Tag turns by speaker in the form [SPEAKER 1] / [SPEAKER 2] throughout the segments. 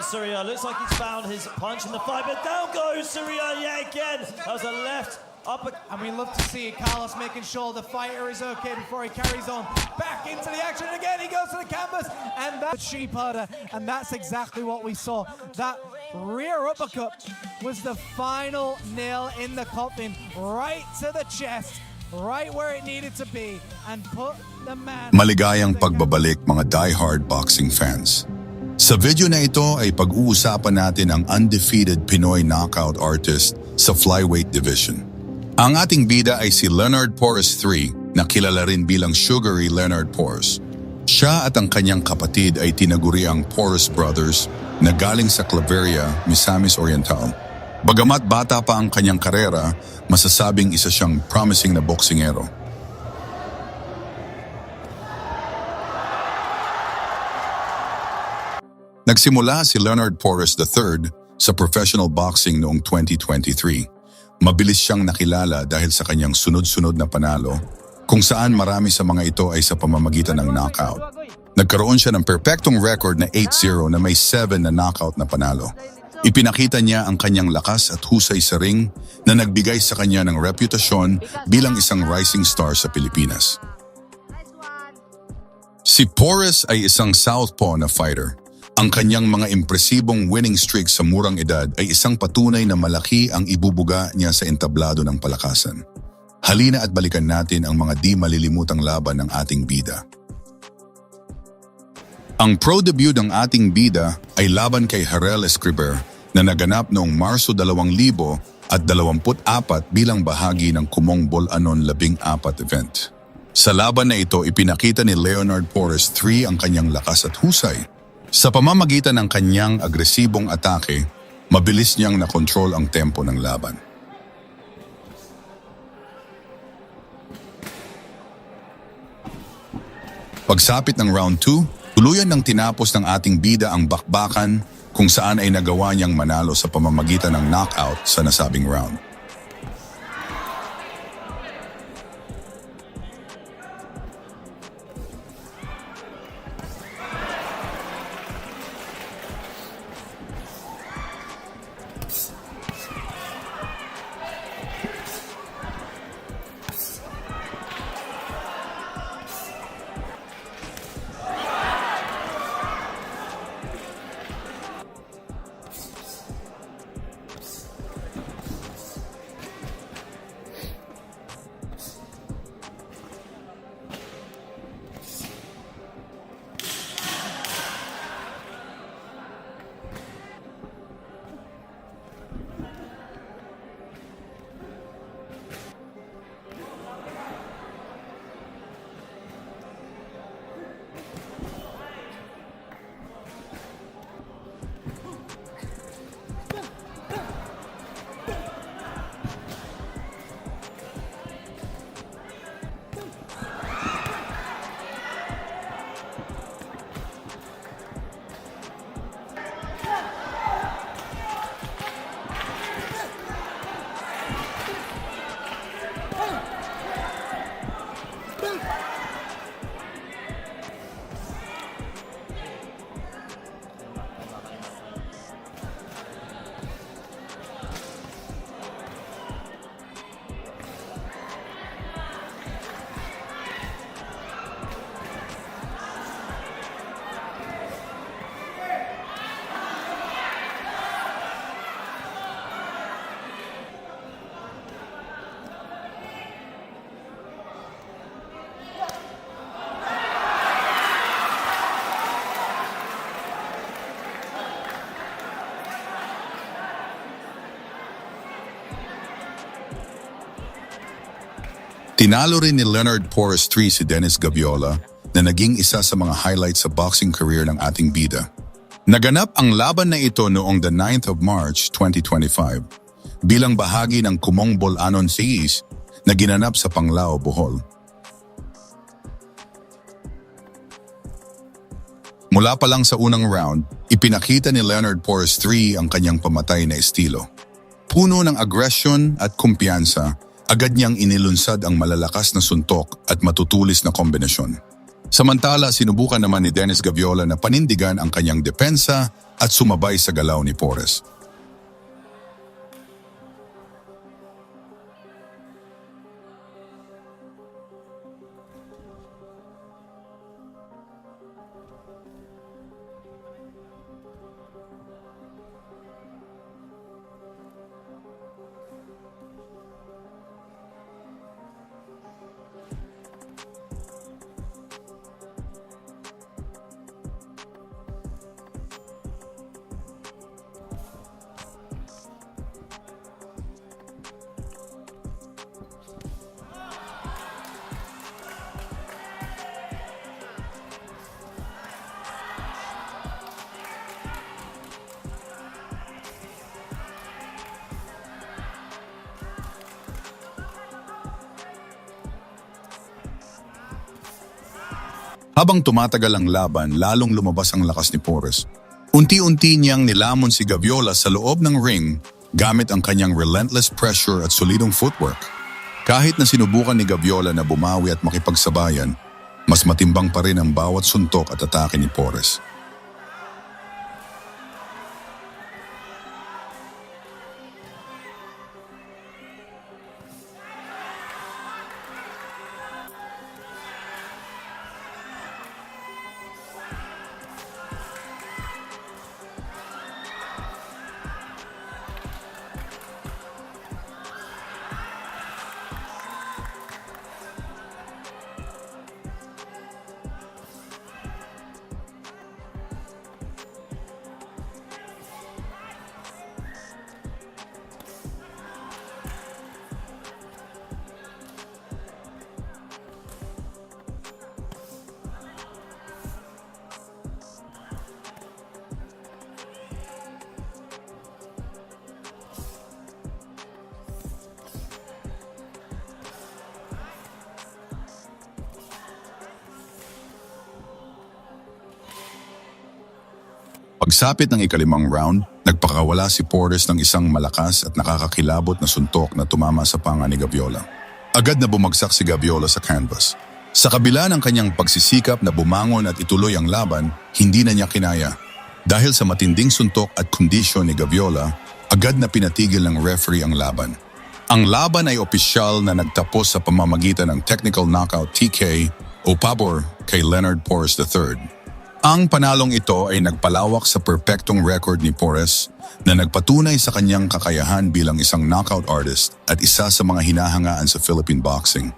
[SPEAKER 1] Surya looks like he's found his punch in the fight, but down goes Surya yet again. That was a left upper.
[SPEAKER 2] And we love to see Carlos making sure the fighter is okay before he carries on back into the action. And again, he goes to the canvas, and that's sheepherder, and that's exactly what we saw. That rear uppercut was the final nail in the coffin, right to the chest, right where it needed to be, and put the man...
[SPEAKER 3] Maligayang pagbabalik mga die-hard boxing fans. Sa video na ito ay pag-uusapan natin ang undefeated Pinoy knockout artist sa flyweight division. Ang ating bida ay si Leonard Porras III, na kilala rin bilang Sugary Leonard Porras. Siya at ang kanyang kapatid ay tinaguri ang Porras Brothers na galing sa Claveria, Misamis Oriental. Bagamat bata pa ang kanyang karera, masasabing isa siyang promising na boksingero. Nagsimula si Leonard Porras III sa professional boxing noong 2023. Mabilis siyang nakilala dahil sa kanyang sunod-sunod na panalo, kung saan marami sa mga ito ay sa pamamagitan ng knockout. Nagkaroon siya ng perpektong record na 8-0 na may 7 na knockout na panalo. Ipinakita niya ang kanyang lakas at husay sa ring na nagbigay sa kanya ng reputasyon bilang isang rising star sa Pilipinas. Si Porras ay isang southpaw na fighter. Ang kanyang mga impresibong winning streak sa murang edad ay isang patunay na malaki ang ibubuga niya sa entablado ng palakasan. Halina at balikan natin ang mga di malilimutang laban ng ating bida. Ang pro debut ng ating bida ay laban kay Harel Escriber na naganap noong Marso 2024 bilang bahagi ng Kumong Bol-Anon 14 event. Sa laban na ito, ipinakita ni Leonard Porras III ang kanyang lakas at husay. Sa pamamagitan ng kanyang agresibong atake, mabilis niyang nakontrol ang tempo ng laban. Pagsapit ng round 2, tuluyan ng tinapos ng ating bida ang bakbakan kung saan ay nagawa niyang manalo sa pamamagitan ng knockout sa nasabing round. Tinalo rin ni Leonard Porras III si Dennis Gaviola na naging isa sa mga highlights sa boxing career ng ating bida. Naganap ang laban na ito noong the 9th of March 2025 bilang bahagi ng Kumong Bol-Anon Series na ginanap sa Panglao, Bohol. Mula pa lang sa unang round, ipinakita ni Leonard Porras III ang kanyang pamatay na estilo. Puno ng aggression at kumpiyansa, agad niyang inilunsad ang malalakas na suntok at matutulis na kombinasyon. Samantala, sinubukan naman ni Dennis Gaviola na panindigan ang kanyang depensa at sumabay sa galaw ni Porres. Habang tumatagal ang laban, lalong lumabas ang lakas ni Porres. Unti-unti niyang nilamon si Gaviola sa loob ng ring gamit ang kanyang relentless pressure at solidong footwork. Kahit na sinubukan ni Gaviola na bumawi at makipagsabayan, mas matimbang pa rin ang bawat suntok at atake ni Porres. Pagsapit ng ikalimang round, nagpakawala si Porres ng isang malakas at nakakakilabot na suntok na tumama sa panga ni Gaviola. Agad na bumagsak si Gaviola sa canvas. Sa kabila ng kanyang pagsisikap na bumangon at ituloy ang laban, hindi na niya kinaya. Dahil sa matinding suntok at kondisyon ni Gaviola, agad na pinatigil ng referee ang laban. Ang laban ay opisyal na nagtapos sa pamamagitan ng technical knockout TK o pabor kay Leonard Porres III. Ang panalong ito ay nagpalawak sa perpektong record ni Porres na nagpatunay sa kanyang kakayahan bilang isang knockout artist at isa sa mga hinahangaan sa Philippine boxing.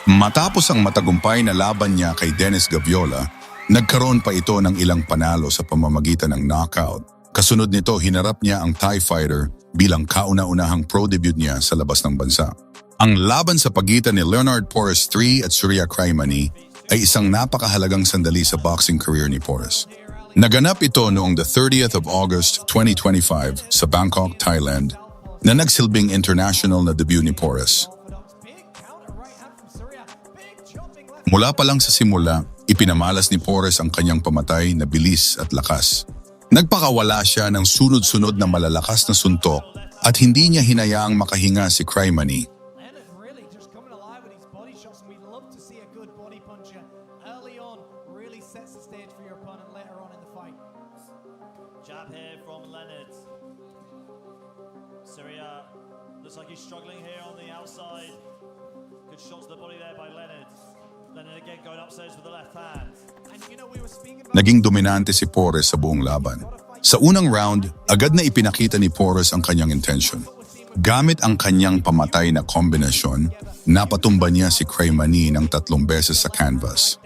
[SPEAKER 3] Matapos ang matagumpay na laban niya kay Dennis Gaviola, nagkaroon pa ito ng ilang panalo sa pamamagitan ng knockout. Kasunod nito, hinarap niya ang Thai fighter bilang kauna-unahang pro debut niya sa labas ng bansa. Ang laban sa pagitan ni Leonard Porres III at Surya Kraimani ay isang napakahalagang sandali sa boxing career ni Porres. Naganap ito noong the 30th of August 2025 sa Bangkok, Thailand, na nagsilbing international na debut ni Porres. Mula pa lang sa simula, ipinamalas ni Porres ang kanyang pamatay na bilis at lakas. Nagpakawala siya ng sunod-sunod na malalakas na suntok at hindi niya hinayaang makahinga si Kraimani.
[SPEAKER 1] Jab here from Leonard. Surya looks like he's struggling here on the outside. Good shots to the body there by Leonard. Leonard again going upstairs with the left hand.
[SPEAKER 3] Naging dominante si Porres sa buong laban. Sa unang round, agad na ipinakita ni Porres ang kanyang intention. Gamit ang kanyang pamatay na kombinasyon, napatumba niya si Kraimani ng 3 beses sa canvas.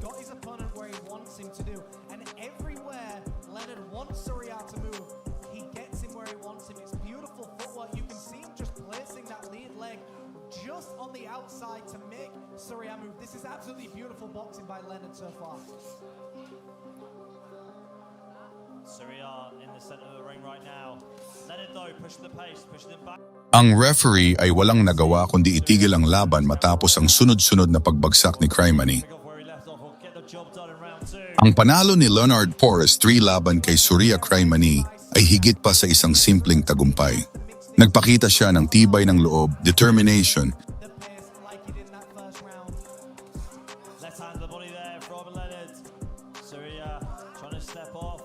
[SPEAKER 2] got his opponent where he wants him to do. And everywhere Leonard wants Surya to move, he gets him where he wants him. It's beautiful footwork. You can see him just placing that lead leg just on the outside to make Surya move. This is absolutely beautiful boxing by Leonard so far.
[SPEAKER 1] Surya in the center of the ring right now. Leonard though pushing the pace, pushing him back.
[SPEAKER 3] Ang referee ay walang nagawa kundi itigil ang laban matapos ang sunod-sunod na pagbagsak ni Crymany.
[SPEAKER 1] Pick up where he left off. Will get the job done in round 2.
[SPEAKER 3] Ang panalo ni Leonard Porras 3 laban kay Surya Crymany ay higit pa sa isang simpleng tagumpay. Nagpakita siya ng tibay ng loob, determination,
[SPEAKER 2] The pace like he did in that first round.
[SPEAKER 1] Left hand to the body there from Leonard. Surya trying to step off.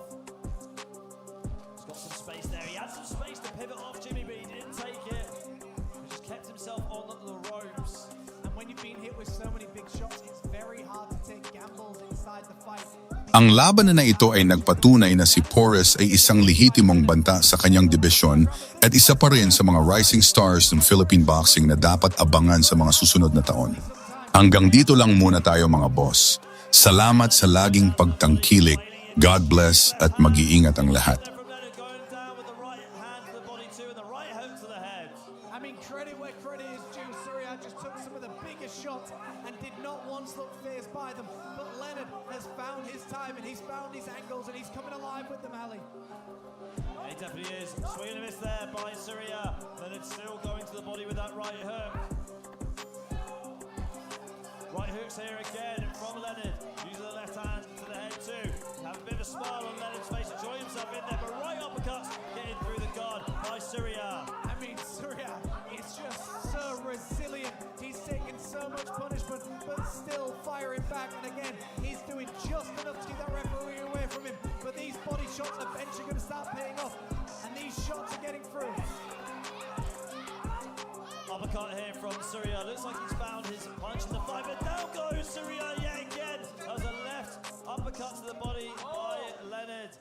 [SPEAKER 1] He's got some space there. He had some space to pivot off Jimmy, but he didn't take it. He just kept himself on the ropes.
[SPEAKER 2] And when you've been hit with so many big shots, it's very hard to take gambles inside the fight.
[SPEAKER 3] Ang laban na ito ay nagpatunay na si Porras ay isang lehitimong banta sa kanyang dibisyon at isa pa rin sa mga rising stars ng Philippine boxing na dapat abangan sa mga susunod na taon. Hanggang dito lang muna tayo mga boss. Salamat sa laging pagtangkilik. God bless at mag-iingat ang lahat.
[SPEAKER 1] From Leonard going down with the right hand to the body too and the right hook to the head.
[SPEAKER 2] I mean, credit where credit is due. Surya just took some of the biggest shots and did not once look fazed by them. But Leonard has found his time and he's found his angles and he's coming alive with them, Ali.
[SPEAKER 1] He definitely is. Swing and a miss there by Surya. Leonard still going to the body with that right hook. Right hooks here again from Leonard. Using the left hand to the head too. Have a bit of a smile on Leonard's face, enjoying himself in there, but right uppercuts getting through the guard by Surya.
[SPEAKER 2] I mean, Surya is just so resilient. He's taking so much punishment, but still firing back. And again, he's doing just enough to keep that referee away from him. But these body shots are eventually going to start paying off. And these shots are getting through.
[SPEAKER 1] Uppercut here from Surya. Looks like he's found his punch in the fight, but down goes Surya yet again. That was a left uppercut to the body by Leonard.